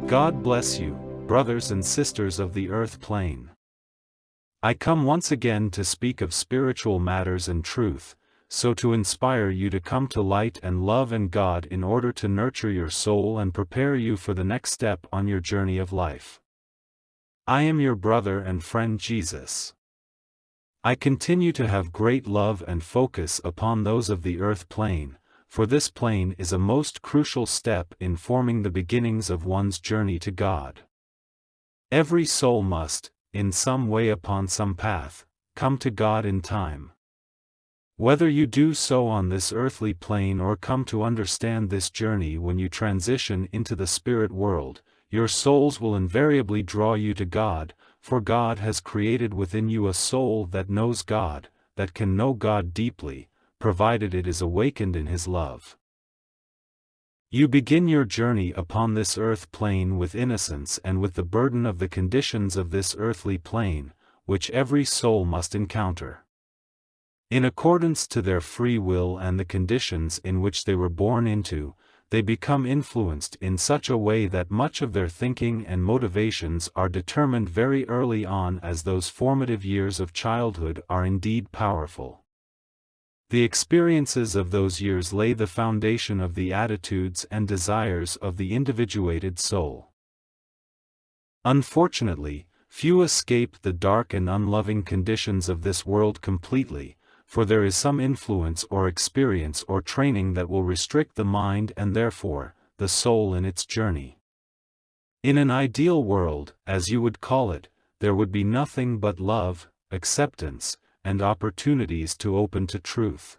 God bless you, brothers and sisters of the earth plane. I come once again to speak of spiritual matters and truth, so to inspire you to come to light and love and God in order to nurture your soul and prepare you for the next step on your journey of life. I am your brother and friend Jesus. I continue to have great love and focus upon those of the earth plane, for this plane is a most crucial step in forming the beginnings of one's journey to God. Every soul must, in some way upon some path, come to God in time. Whether you do so on this earthly plane or come to understand this journey when you transition into the spirit world, your souls will invariably draw you to God, for God has created within you a soul that knows God, that can know God deeply, provided it is awakened in His love. You begin your journey upon this earth plane with innocence and with the burden of the conditions of this earthly plane, which every soul must encounter. In accordance to their free will and the conditions in which they were born into, they become influenced in such a way that much of their thinking and motivations are determined very early on, as those formative years of childhood are indeed powerful. The experiences of those years lay the foundation of the attitudes and desires of the individuated soul. Unfortunately, few escape the dark and unloving conditions of this world completely, for there is some influence or experience or training that will restrict the mind and therefore, the soul in its journey. In an ideal world, as you would call it, there would be nothing but love, acceptance, and opportunities to open to truth.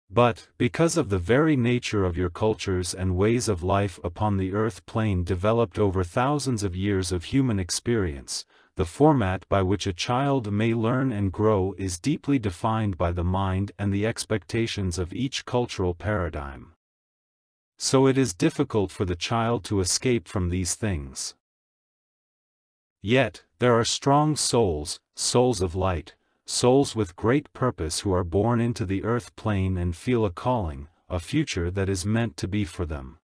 But, because of the very nature of your cultures and ways of life upon the earth plane developed over thousands of years of human experience, the format by which a child may learn and grow is deeply defined by the mind and the expectations of each cultural paradigm. So it is difficult for the child to escape from these things. Yet, there are strong souls, souls of light, souls with great purpose who are born into the earth plane and feel a calling, a future that is meant to be for them.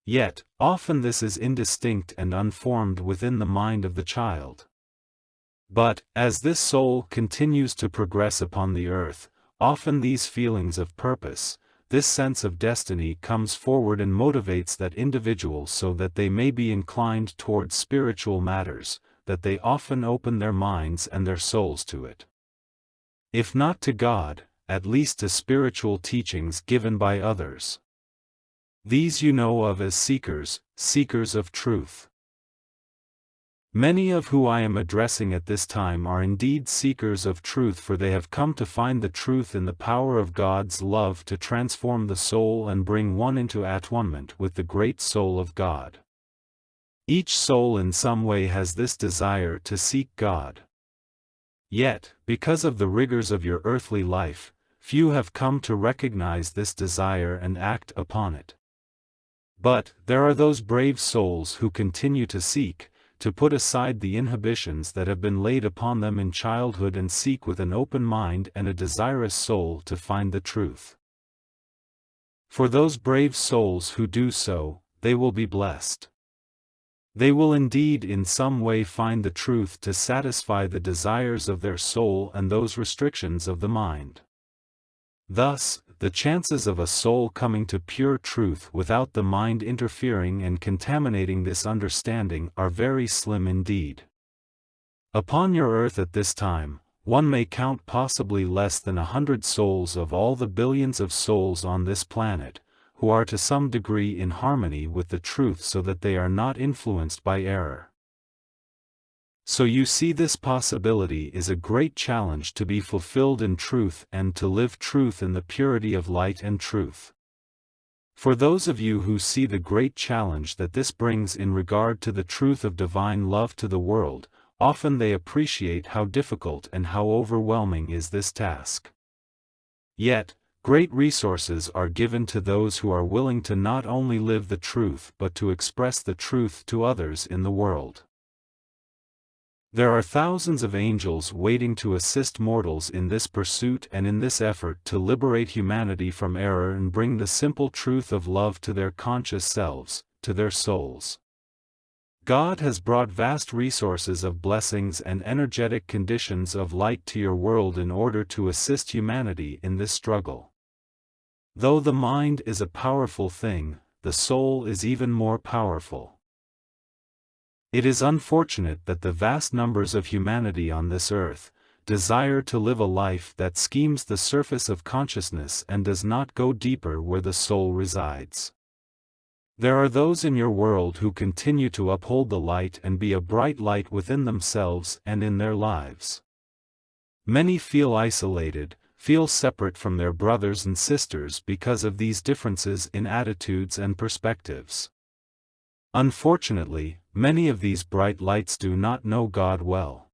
Yet, often this is indistinct and unformed within the mind of the child. But, as this soul continues to progress upon the earth, often these feelings of purpose, this sense of destiny comes forward and motivates that individual so that they may be inclined towards spiritual matters, that they often open their minds and their souls to it. If not to God, at least to spiritual teachings given by others. These you know of as seekers, seekers of truth. Many of who I am addressing at this time are indeed seekers of truth, for they have come to find the truth in the power of God's love to transform the soul and bring one into at-one-ment with the great soul of God. Each soul in some way has this desire to seek God. Yet, because of the rigors of your earthly life, few have come to recognize this desire and act upon it. But, there are those brave souls who continue to seek, to put aside the inhibitions that have been laid upon them in childhood and seek with an open mind and a desirous soul to find the truth. For those brave souls who do so, they will be blessed. They will indeed in some way find the truth to satisfy the desires of their soul and those restrictions of the mind. Thus, the chances of a soul coming to pure truth without the mind interfering and contaminating this understanding are very slim indeed. Upon your earth at this time, one may count possibly less than 100 souls of all the billions of souls on this planet, who are to some degree in harmony with the truth so that they are not influenced by error. So you see, this possibility is a great challenge to be fulfilled in truth and to live truth in the purity of light and truth. For those of you who see the great challenge that this brings in regard to the truth of divine love to the world, often they appreciate how difficult and how overwhelming is this task. Yet, great resources are given to those who are willing to not only live the truth but to express the truth to others in the world. There are thousands of angels waiting to assist mortals in this pursuit and in this effort to liberate humanity from error and bring the simple truth of love to their conscious selves, to their souls. God has brought vast resources of blessings and energetic conditions of light to your world in order to assist humanity in this struggle. Though the mind is a powerful thing, the soul is even more powerful. It is unfortunate that the vast numbers of humanity on this earth desire to live a life that skims the surface of consciousness and does not go deeper where the soul resides. There are those in your world who continue to uphold the light and be a bright light within themselves and in their lives. Many feel isolated, feel separate from their brothers and sisters because of these differences in attitudes and perspectives. Unfortunately, many of these bright lights do not know God well.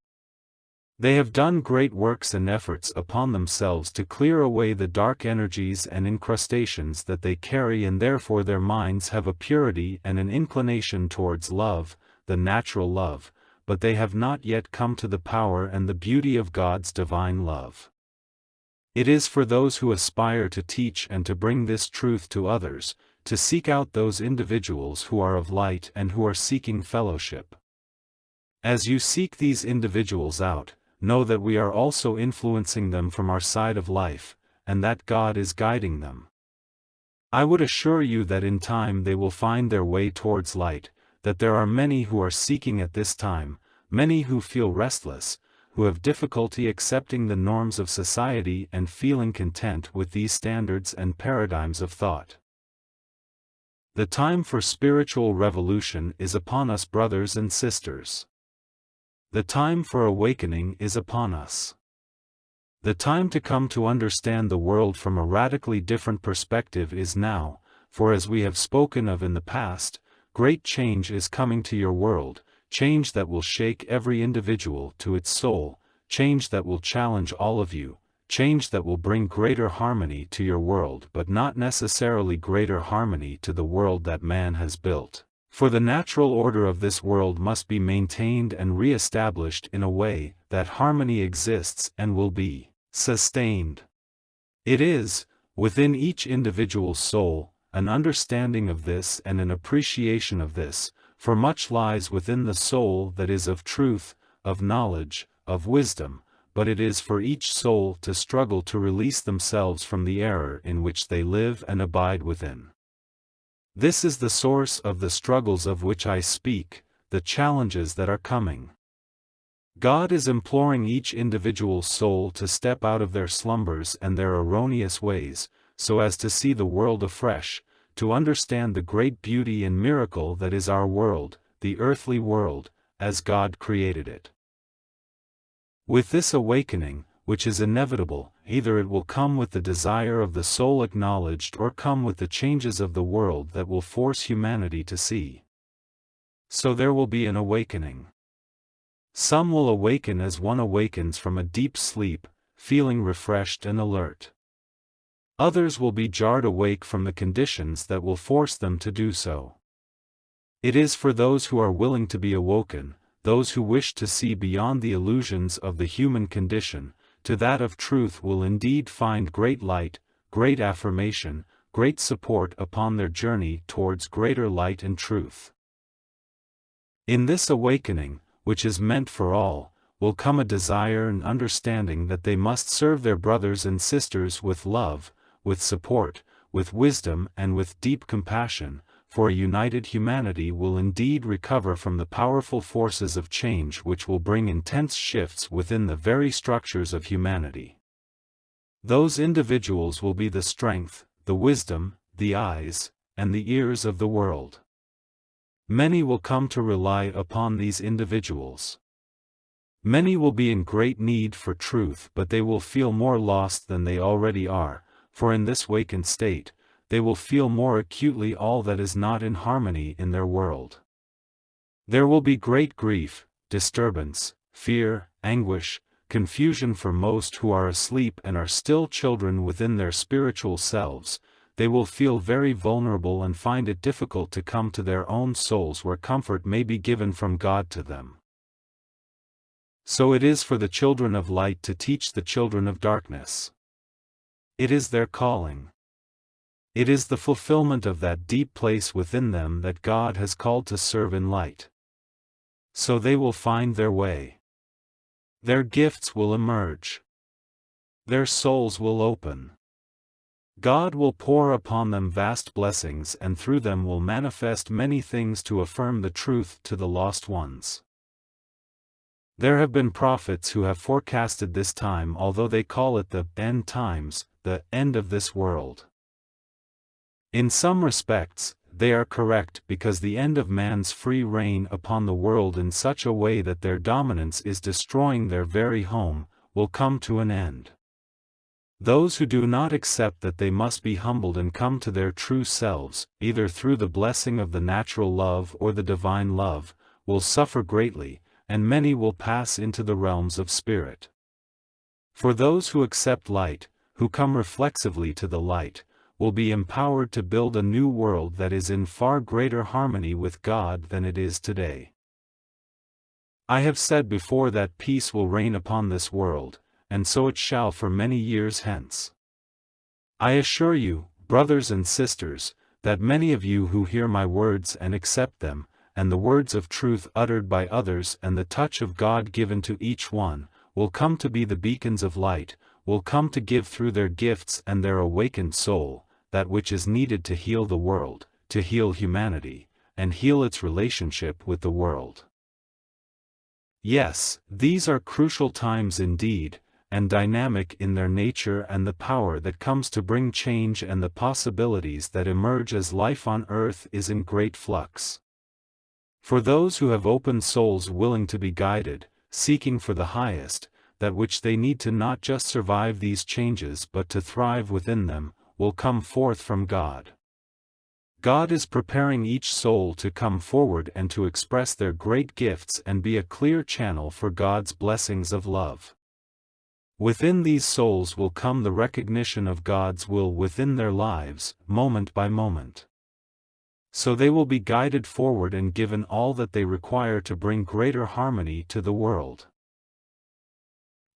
They have done great works and efforts upon themselves to clear away the dark energies and incrustations that they carry, and therefore their minds have a purity and an inclination towards love, the natural love, but they have not yet come to the power and the beauty of God's divine love. It is for those who aspire to teach and to bring this truth to others, to seek out those individuals who are of light and who are seeking fellowship. As you seek these individuals out, know that we are also influencing them from our side of life, and that God is guiding them. I would assure you that in time they will find their way towards light, that there are many who are seeking at this time, many who feel restless, who have difficulty accepting the norms of society and feeling content with these standards and paradigms of thought. The time for spiritual revolution is upon us, brothers and sisters. The time for awakening is upon us. The time to come to understand the world from a radically different perspective is now, for as we have spoken of in the past, great change is coming to your world, change that will shake every individual to its soul, change that will challenge all of you, change that will bring greater harmony to your world, but not necessarily greater harmony to the world that man has built. For the natural order of this world must be maintained and re-established in a way that harmony exists and will be sustained. It is, within each individual soul, an understanding of this and an appreciation of this, for much lies within the soul that is of truth, of knowledge, of wisdom, but it is for each soul to struggle to release themselves from the error in which they live and abide within. This is the source of the struggles of which I speak, the challenges that are coming. God is imploring each individual soul to step out of their slumbers and their erroneous ways, so as to see the world afresh, to understand the great beauty and miracle that is our world, the earthly world, as God created it. With this awakening, which is inevitable, either it will come with the desire of the soul acknowledged or come with the changes of the world that will force humanity to see. So there will be an awakening. Some will awaken as one awakens from a deep sleep, feeling refreshed and alert. Others will be jarred awake from the conditions that will force them to do so. It is for those who are willing to be awoken, those who wish to see beyond the illusions of the human condition, to that of truth will indeed find great light, great affirmation, great support upon their journey towards greater light and truth. In this awakening, which is meant for all, will come a desire and understanding that they must serve their brothers and sisters with love, with support, with wisdom and with deep compassion, for a united humanity will indeed recover from the powerful forces of change which will bring intense shifts within the very structures of humanity. Those individuals will be the strength, the wisdom, the eyes, and the ears of the world. Many will come to rely upon these individuals. Many will be in great need for truth, but they will feel more lost than they already are, for in this wakened state, they will feel more acutely all that is not in harmony in their world. There will be great grief, disturbance, fear, anguish, confusion for most who are asleep and are still children within their spiritual selves. They will feel very vulnerable and find it difficult to come to their own souls where comfort may be given from God to them. So it is for the children of light to teach the children of darkness. It is their calling. It is the fulfillment of that deep place within them that God has called to serve in light. So they will find their way. Their gifts will emerge. Their souls will open. God will pour upon them vast blessings, and through them will manifest many things to affirm the truth to the lost ones. There have been prophets who have forecasted this time, although they call it the end times, the end of this world. In some respects, they are correct, because the end of man's free reign upon the world in such a way that their dominance is destroying their very home, will come to an end. Those who do not accept that they must be humbled and come to their true selves, either through the blessing of the natural love or the divine love, will suffer greatly, and many will pass into the realms of spirit. For those who accept light, who come reflexively to the light, will be empowered to build a new world that is in far greater harmony with God than it is today. I have said before that peace will reign upon this world, and so it shall for many years hence. I assure you, brothers and sisters, that many of you who hear my words and accept them, and the words of truth uttered by others and the touch of God given to each one, will come to be the beacons of light, will come to give through their gifts and their awakened soul, that which is needed to heal the world, to heal humanity, and heal its relationship with the world. Yes, these are crucial times indeed, and dynamic in their nature, and the power that comes to bring change and the possibilities that emerge as life on earth is in great flux. For those who have open souls willing to be guided, seeking for the highest, that which they need to not just survive these changes but to thrive within them, will come forth from God. God is preparing each soul to come forward and to express their great gifts and be a clear channel for God's blessings of love. Within these souls will come the recognition of God's will within their lives, moment by moment. So they will be guided forward and given all that they require to bring greater harmony to the world.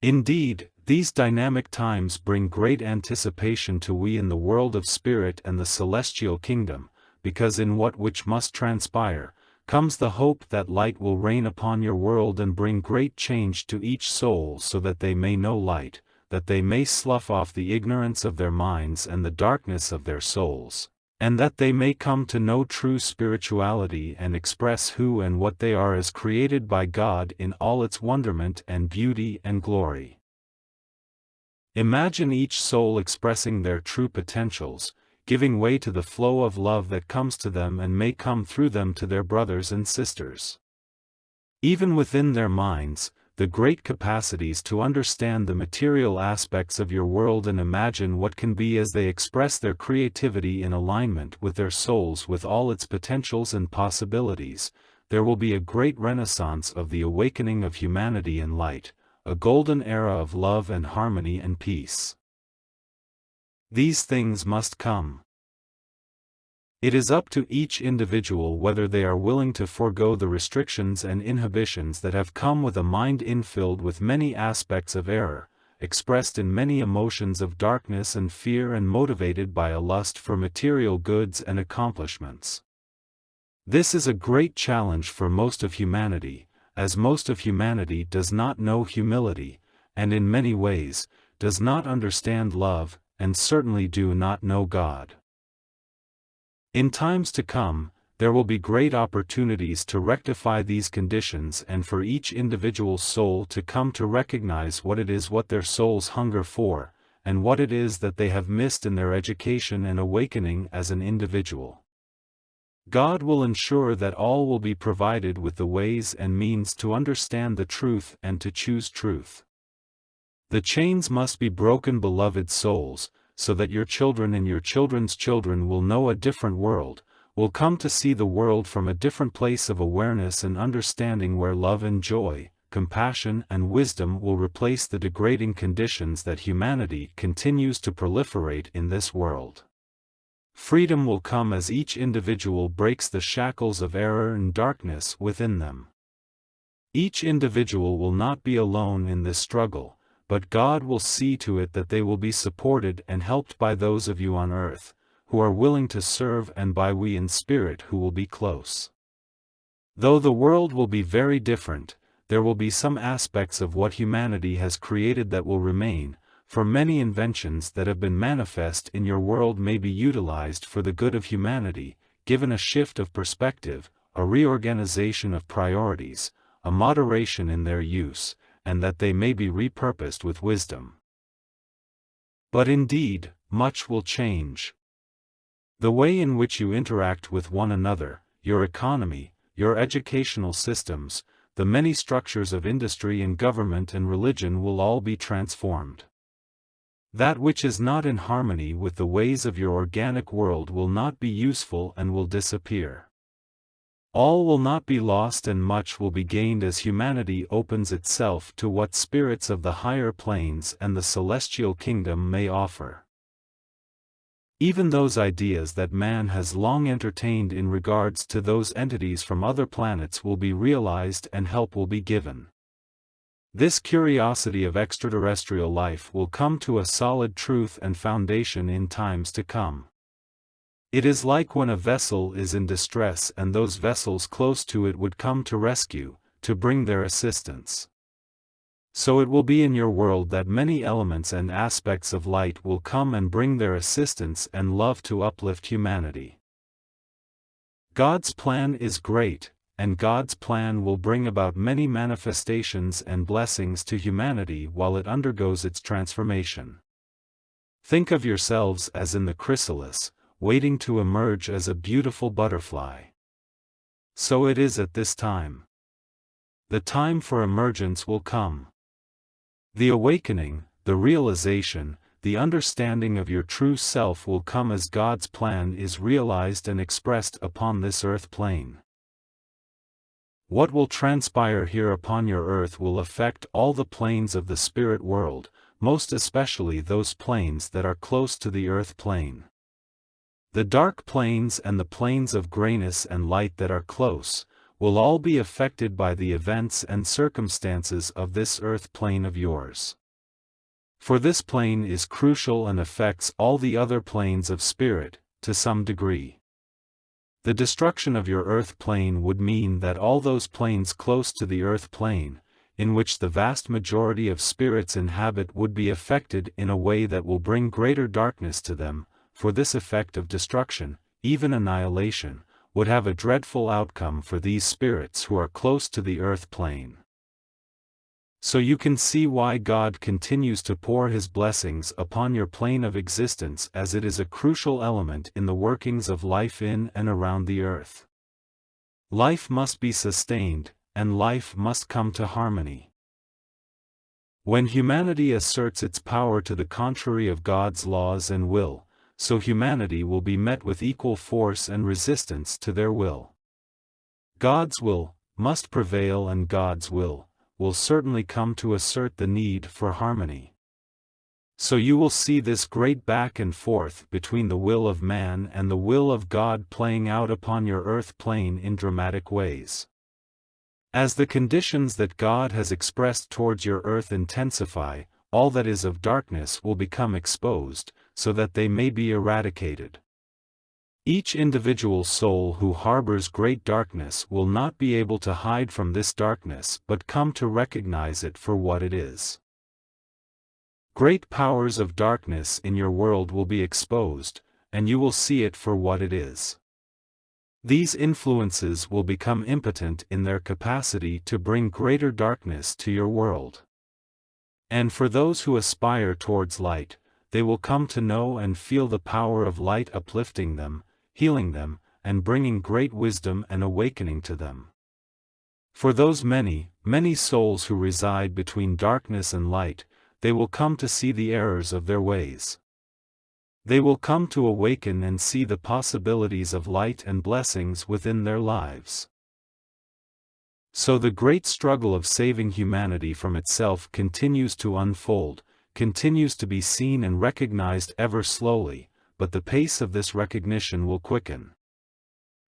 Indeed, these dynamic times bring great anticipation to we in the world of spirit and the celestial kingdom, because in what which must transpire, comes the hope that light will reign upon your world and bring great change to each soul, so that they may know light, that they may slough off the ignorance of their minds and the darkness of their souls, and that they may come to know true spirituality and express who and what they are as created by God in all its wonderment and beauty and glory. Imagine each soul expressing their true potentials, giving way to the flow of love that comes to them and may come through them to their brothers and sisters. Even within their minds, the great capacities to understand the material aspects of your world and imagine what can be as they express their creativity in alignment with their souls with all its potentials and possibilities, there will be a great renaissance of the awakening of humanity in light, a golden era of love and harmony and peace. These things must come. It is up to each individual whether they are willing to forego the restrictions and inhibitions that have come with a mind infilled with many aspects of error, expressed in many emotions of darkness and fear, and motivated by a lust for material goods and accomplishments. This is a great challenge for most of humanity, as most of humanity does not know humility, and in many ways, does not understand love, and certainly do not know God. In times to come, there will be great opportunities to rectify these conditions and for each individual soul to come to recognize what it is what their souls hunger for, and what it is that they have missed in their education and awakening as an individual. God will ensure that all will be provided with the ways and means to understand the truth and to choose truth. The chains must be broken, beloved souls, so that your children and your children's children will know a different world, will come to see the world from a different place of awareness and understanding, where love and joy, compassion and wisdom will replace the degrading conditions that humanity continues to proliferate in this world. Freedom will come as each individual breaks the shackles of error and darkness within them. Each individual will not be alone in this struggle, but God will see to it that they will be supported and helped by those of you on earth, who are willing to serve, and by we in spirit who will be close. Though the world will be very different, there will be some aspects of what humanity has created that will remain, for many inventions that have been manifest in your world may be utilized for the good of humanity, given a shift of perspective, a reorganization of priorities, a moderation in their use, and that they may be repurposed with wisdom. But indeed, much will change. The way in which you interact with one another, your economy, your educational systems, the many structures of industry and government and religion will all be transformed. That which is not in harmony with the ways of your organic world will not be useful and will disappear. All will not be lost and much will be gained as humanity opens itself to what spirits of the higher planes and the celestial kingdom may offer. Even those ideas that man has long entertained in regards to those entities from other planets will be realized and help will be given. This curiosity of extraterrestrial life will come to a solid truth and foundation in times to come. It is like when a vessel is in distress and those vessels close to it would come to rescue, to bring their assistance. So it will be in your world that many elements and aspects of light will come and bring their assistance and love to uplift humanity. God's plan is great, and God's plan will bring about many manifestations and blessings to humanity while it undergoes its transformation. Think of yourselves as in the chrysalis, waiting to emerge as a beautiful butterfly. So it is at this time. The time for emergence will come. The awakening, the realization, the understanding of your true self will come as God's plan is realized and expressed upon this earth plane. What will transpire here upon your earth will affect all the planes of the spirit world, most especially those planes that are close to the earth plane. The dark planes and the planes of grayness and light that are close, will all be affected by the events and circumstances of this earth plane of yours. For this plane is crucial and affects all the other planes of spirit, to some degree. The destruction of your earth plane would mean that all those planes close to the earth plane, in which the vast majority of spirits inhabit, would be affected in a way that will bring greater darkness to them, for this effect of destruction, even annihilation, would have a dreadful outcome for these spirits who are close to the earth plane. So you can see why God continues to pour His blessings upon your plane of existence, as it is a crucial element in the workings of life in and around the earth. Life must be sustained, and life must come to harmony. When humanity asserts its power to the contrary of God's laws and will, so humanity will be met with equal force and resistance to their will. God's will must prevail, and God's will certainly come to assert the need for harmony. So you will see this great back and forth between the will of man and the will of God playing out upon your earth plane in dramatic ways. As the conditions that God has expressed towards your earth intensify, all that is of darkness will become exposed, so that they may be eradicated. Each individual soul who harbors great darkness will not be able to hide from this darkness but come to recognize it for what it is. Great powers of darkness in your world will be exposed, and you will see it for what it is. These influences will become impotent in their capacity to bring greater darkness to your world. And for those who aspire towards light, they will come to know and feel the power of light uplifting them, healing them, and bringing great wisdom and awakening to them. For those many, many souls who reside between darkness and light, they will come to see the errors of their ways. They will come to awaken and see the possibilities of light and blessings within their lives. So the great struggle of saving humanity from itself continues to unfold, continues to be seen and recognized ever slowly, but the pace of this recognition will quicken.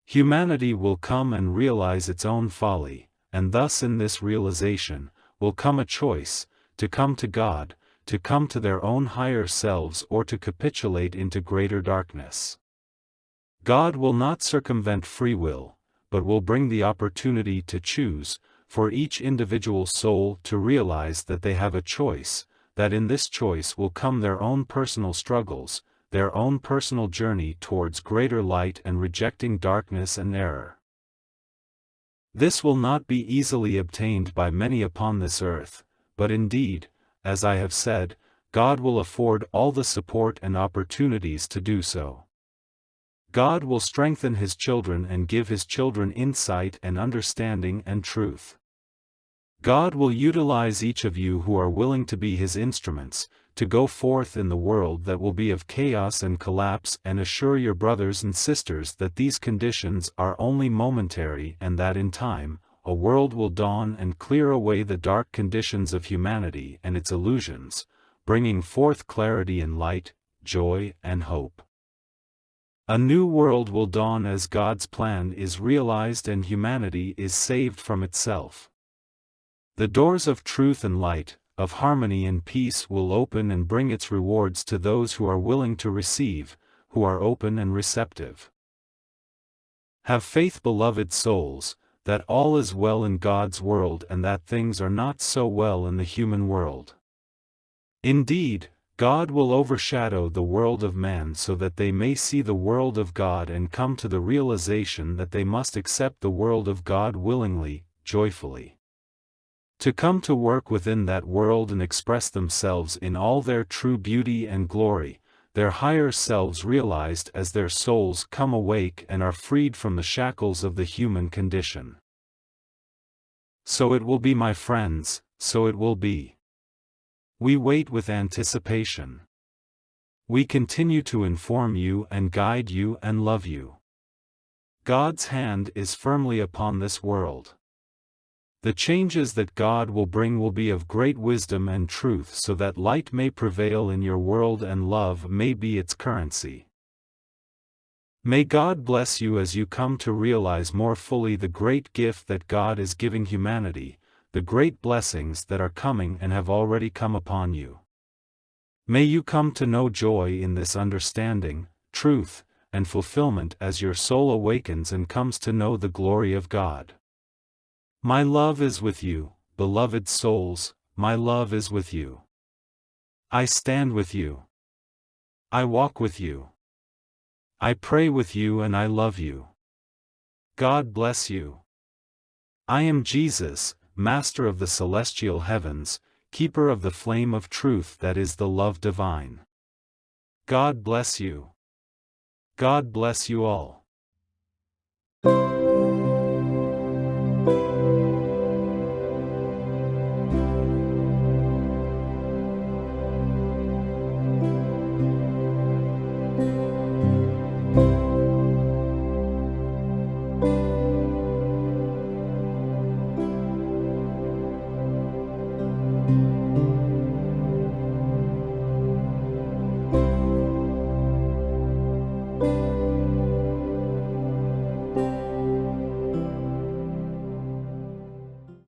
Humanity will come and realize its own folly, and thus in this realization, will come a choice, to come to God, to come to their own higher selves or to capitulate into greater darkness. God will not circumvent free will, but will bring the opportunity to choose, for each individual soul to realize that they have a choice, that in this choice will come their own personal struggles, their own personal journey towards greater light and rejecting darkness and error. This will not be easily obtained by many upon this earth, but indeed, as I have said, God will afford all the support and opportunities to do so. God will strengthen His children and give His children insight and understanding and truth. God will utilize each of you who are willing to be His instruments, to go forth in the world that will be of chaos and collapse, and assure your brothers and sisters that these conditions are only momentary and that in time, a world will dawn and clear away the dark conditions of humanity and its illusions, bringing forth clarity and light, joy and hope. A new world will dawn as God's plan is realized and humanity is saved from itself. The doors of truth and light, of harmony and peace will open and bring its rewards to those who are willing to receive, who are open and receptive. Have faith, beloved souls, that all is well in God's world and that things are not so well in the human world. Indeed, God will overshadow the world of man so that they may see the world of God and come to the realization that they must accept the world of God willingly, joyfully. To come to work within that world and express themselves in all their true beauty and glory, their higher selves realized as their souls come awake and are freed from the shackles of the human condition. So it will be, my friends, so it will be. We wait with anticipation. We continue to inform you and guide you and love you. God's hand is firmly upon this world. The changes that God will bring will be of great wisdom and truth so that light may prevail in your world and love may be its currency. May God bless you as you come to realize more fully the great gift that God is giving humanity, the great blessings that are coming and have already come upon you. May you come to know joy in this understanding, truth, and fulfillment as your soul awakens and comes to know the glory of God. My love is with you, beloved souls, my love is with you. I stand with you. I walk with you. I pray with you and I love you. God bless you. I am Jesus, Master of the celestial heavens, Keeper of the flame of truth that is the love divine. God bless you. God bless you all.